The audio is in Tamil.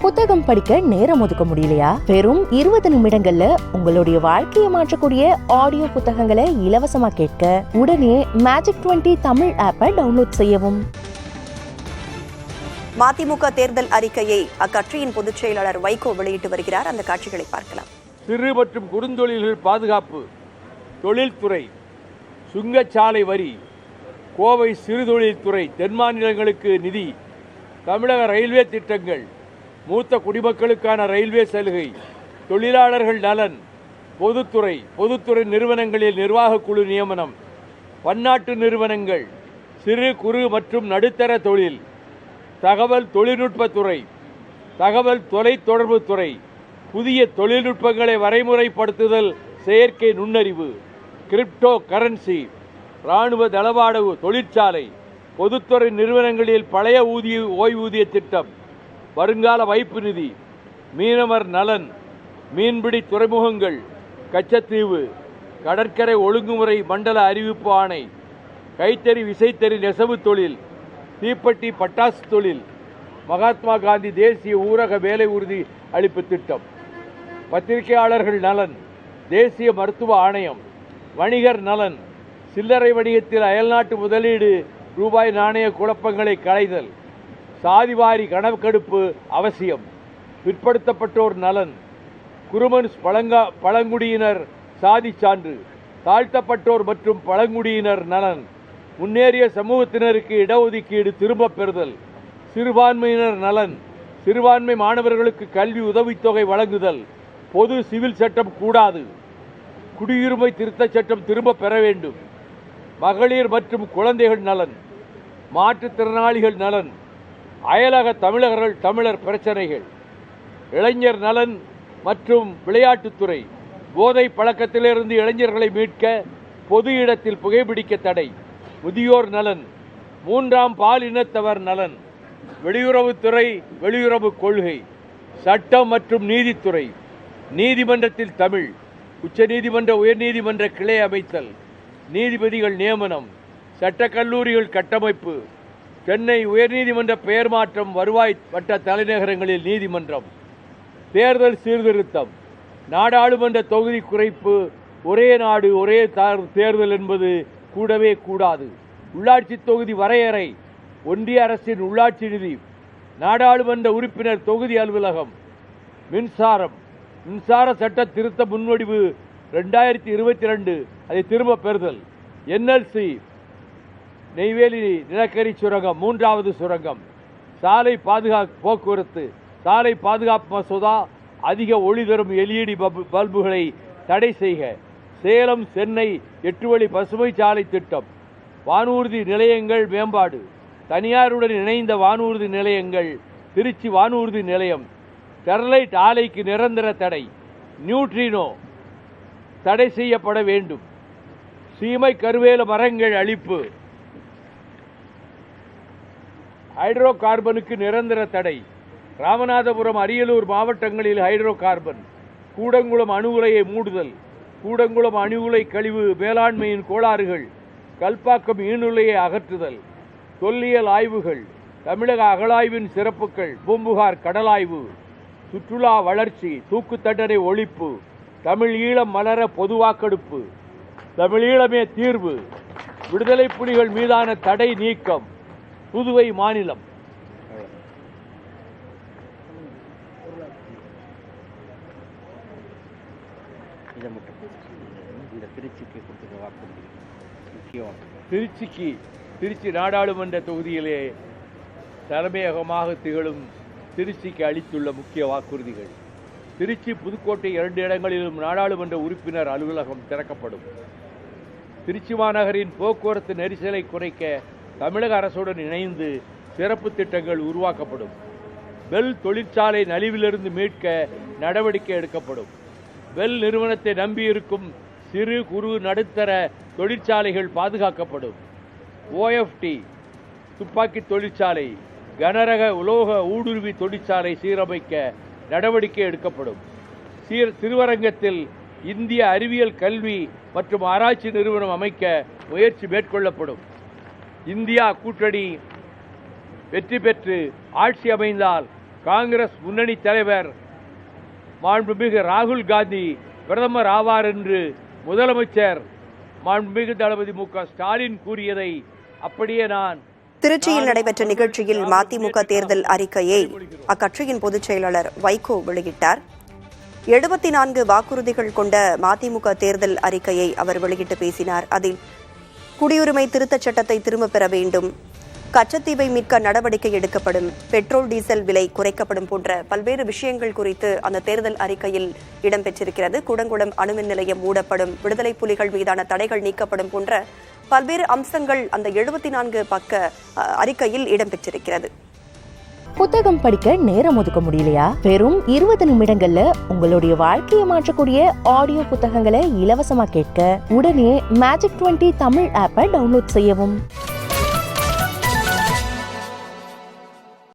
புத்தகம் படிக்க நேரம் ஒதுக்க முடியலையா? வெறும் 20 நிமிடங்கள்ல உங்களுடைய வாழ்க்கையை மாற்றக்கூடிய ஆடியோ புத்தகங்களை இலவசமா கேட்க உடனே மேஜிக் 20 தமிழ் ஆப்பை டவுன்லோட் செய்யவும். மதிமுக தேர்தல் அறிக்கையை அக்கட்சியின் பொதுச் செயலாளர் வைகோ வெளியிட்டு வருகிறார். அந்த காட்சிகளை பார்க்கலாம். சிறு மற்றும் குறுந்தொழில்கள் பாதுகாப்பு, தொழில்துறை, சுங்கச்சாலை வரி, கோவை சிறுதொழில்துறை, தென் மாநிலங்களுக்கு நிதி, தமிழக ரயில்வே திட்டங்கள், மூத்த குடிமக்களுக்கான ரயில்வே சலுகை, தொழிலாளர்கள் நலன், பொதுத்துறை நிறுவனங்களில் நிர்வாக குழு நியமனம், பன்னாட்டு நிறுவனங்கள், சிறு குறு மற்றும் நடுத்தர தொழில், தகவல் தொழில்நுட்பத்துறை, தகவல் தொலைத்தொடர்புத்துறை, புதிய தொழில்நுட்பங்களை வரைமுறைப்படுத்துதல், செயற்கை நுண்ணறிவு, கிரிப்டோ கரன்சி, இராணுவ தளவாட தொழிற்சாலை, பொதுத்துறை நிறுவனங்களில் பழைய ஓய்வூதிய திட்டம், வருங்கால வைப்பு நிதி, மீனவர் நலன், மீன்பிடி துறைமுகங்கள், கச்சத்தீவு, கடற்கரை ஒழுங்குமுறை மண்டல அறிவிப்பு ஆணை, கைத்தறி விசைத்தறி நெசவு தொழில், தீப்பெட்டி பட்டாசு தொழில், மகாத்மா காந்தி தேசிய ஊரக வேலை உறுதி அளிப்பு திட்டம், பத்திரிகையாளர்கள் நலன், தேசிய மருத்துவ ஆணையம், வணிகர் நலன், சில்லறை வணிகத்தில் அயல்நாட்டு முதலீடு, ரூபாய் நாணய குழப்பங்களை களைதல், சாதிவாரி கணக்கெடுப்பு அவசியம், பிற்படுத்தப்பட்டோர் நலன், குருமன்ஸ் பழங்குடியினர் சாதி சான்று, தாழ்த்தப்பட்டோர் மற்றும் பழங்குடியினர் நலன், முன்னேறிய சமூகத்தினருக்கு இடஒதுக்கீடு திரும்பப் பெறுதல், சிறுபான்மையினர் நலன், சிறுபான்மை மாணவர்களுக்கு கல்வி உதவித்தொகை வழங்குதல், பொது சிவில் சட்டம் கூடாது, குடியுரிமை திருத்தச் சட்டம் திரும்ப பெற வேண்டும், மகளிர் மற்றும் குழந்தைகள் நலன், மாற்றுத்திறனாளிகள் நலன், அயலக தமிழர் பிரச்சனைகள், இளைஞர் நலன் மற்றும் விளையாட்டுத்துறை, போதை பழக்கத்திலிருந்து இளைஞர்களை மீட்க பொது இடத்தில் புகைப்பிடிக்க தடை, முதியோர் நலன், மூன்றாம் பாலினத்தவர் நலன், வெளியுறவுத்துறை, வெளியுறவு கொள்கை, சட்டம் மற்றும் நீதித்துறை, நீதிமன்றத்தில் தமிழ், உச்சநீதிமன்ற உயர்நீதிமன்ற கிளை அமைத்தல், நீதிபதிகள் நியமனம், சட்டக்கல்லூரிகள் கட்டமைப்பு, சென்னை உயர்நீதிமன்ற பெயர் மாற்றம், வருவாய் வட்ட தலைநகரங்களில் நீதிமன்றம், தேர்தல் சீர்திருத்தம், நாடாளுமன்ற தொகுதி குறைப்பு, ஒரே நாடு ஒரே தேர்தல் என்பது கூடவே கூடாது, உள்ளாட்சி தொகுதி வரையறை, ஒன்றிய அரசின் உள்ளாட்சி நிதி, நாடாளுமன்ற உறுப்பினர் தொகுதி அலுவலகம், மின்சார சட்ட திருத்த முன்வடிவு 2022 அதை திரும்ப பெறுதல், NLC நெய்வேலி நிலக்கரி சுரங்கம், 3வது சுரங்கம், சாலை போக்குவரத்து, சாலை பாதுகாப்பு மசோதா, அதிக ஒளி தரும் LED பல்புகளை தடை செய்க, சேலம் சென்னை 8 வழி பசுமை சாலை திட்டம், வானூர்தி நிலையங்கள் மேம்பாடு, தனியாருடன் இணைந்த வானூர்தி நிலையங்கள், திருச்சி வானூர்தி நிலையம், ஸ்டெர்லைட் ஆலைக்கு நிரந்தர தடை, நியூட்ரினோ தடை செய்யப்பட வேண்டும், சீமை கருவேல மரங்கள் அழிப்பு, ஹைட்ரோ கார்பனுக்கு நிரந்தர தடை, ராமநாதபுரம் அரியலூர் மாவட்டங்களில் ஹைட்ரோ கார்பன், கூடங்குளம் அணு உலையை மூடுதல், கூடங்குளம் அணு உலை கழிவு மேலாண்மையின் கோளாறுகள், கல்பாக்கம் ஈனுலையை அகற்றுதல், தொல்லியல் ஆய்வுகள், தமிழக அகழாய்வின் சிறப்புகள், பூம்புகார் கடலாய்வு, சுற்றுலா வளர்ச்சி, தூக்கு தண்டனை ஒழிப்பு, தமிழ் ஈழம் மலர பொது வாக்கெடுப்பு, தமிழீழமே தீர்வு, விடுதலை புலிகள் மீதான தடை நீக்கம், புதுவை மாநிலம். திருச்சி நாடாளுமன்ற தொகுதியிலே தலைமையகமாக திகழும் திருச்சிக்கு அளித்துள்ள முக்கிய வாக்குறுதிகள். திருச்சி புதுக்கோட்டை 2 இடங்களிலும் நாடாளுமன்ற உறுப்பினர் அலுவலகம் திறக்கப்படும். திருச்சி மாநகரின் போக்குவரத்து நெரிசலை குறைக்க தமிழக அரசுடன் இணைந்து சிறப்பு திட்டங்கள் உருவாக்கப்படும். பெல் தொழிற்சாலை நலிவிலிருந்து மீட்க நடவடிக்கை எடுக்கப்படும். பெல் நிறுவனத்தை நம்பியிருக்கும் சிறு குறு நடுத்தர தொழிற்சாலைகள் பாதுகாக்கப்படும். OFT துப்பாக்கி தொழிற்சாலை, கனரக உலோக ஊடுருவி தொழிற்சாலை சீரமைக்க நடவடிக்கை எடுக்கப்படும். திருவரங்கத்தில் இந்திய அறிவியல் கல்வி மற்றும் ஆராய்ச்சி நிறுவனம் அமைக்க முயற்சி மேற்கொள்ளப்படும். இந்தியா கூட்டணி வெற்றி பெற்று ஆட்சி அமைந்தால் காங்கிரஸ் முன்னணி தலைவர் மாண்புமிகு ராகுல் காந்தி பிரதமர் ஆவார் என்று முதலமைச்சர் மாண்புமிகு தளபதி மு.க. ஸ்டாலின் கூறியதை அப்படியே நான் திருச்சியில் நடைபெற்ற நிகழ்ச்சியில் மதிமுக தேர்தல் அறிக்கையை அக்கட்சியின் பொதுச் செயலாளர் வைகோ வெளியிட்டார். 74 வாக்குறுதிகள் கொண்ட மதிமுக தேர்தல் அறிக்கையை அவர் வெளியிட்டு பேசினார். அதில் குடியுரிமை திருத்தச் சட்டத்தை திரும்பப் பெற வேண்டும், கச்சத்தீவை மீட்க நடவடிக்கை எடுக்கப்படும், பெட்ரோல் டீசல் விலை குறைக்கப்படும் போன்ற பல்வேறு விஷயங்கள் குறித்து அந்த தேர்தல் அறிக்கையில் இடம்பெற்றிருக்கிறது. கூடங்குளம் அணுமின் நிலையம் மூடப்படும், விடுதலை புலிகள் மீதான தடைகள் நீக்கப்படும் போன்ற பல்வேறு அம்சங்கள் அந்த 74 பக்க அறிக்கையில் இடம்பெற்றிருக்கிறது. புத்தகம் படிக்க நேரம் ஒதுக்க முடியலையா? வெறும் 20 நிமிடங்கள்ல உங்களுடைய வாழ்க்கையை மாற்றக்கூடிய ஆடியோ புத்தகங்களை இலவசமா கேட்க உடனே Magic 20 தமிழ் ஆப்பை டவுன்லோட் செய்யவும்.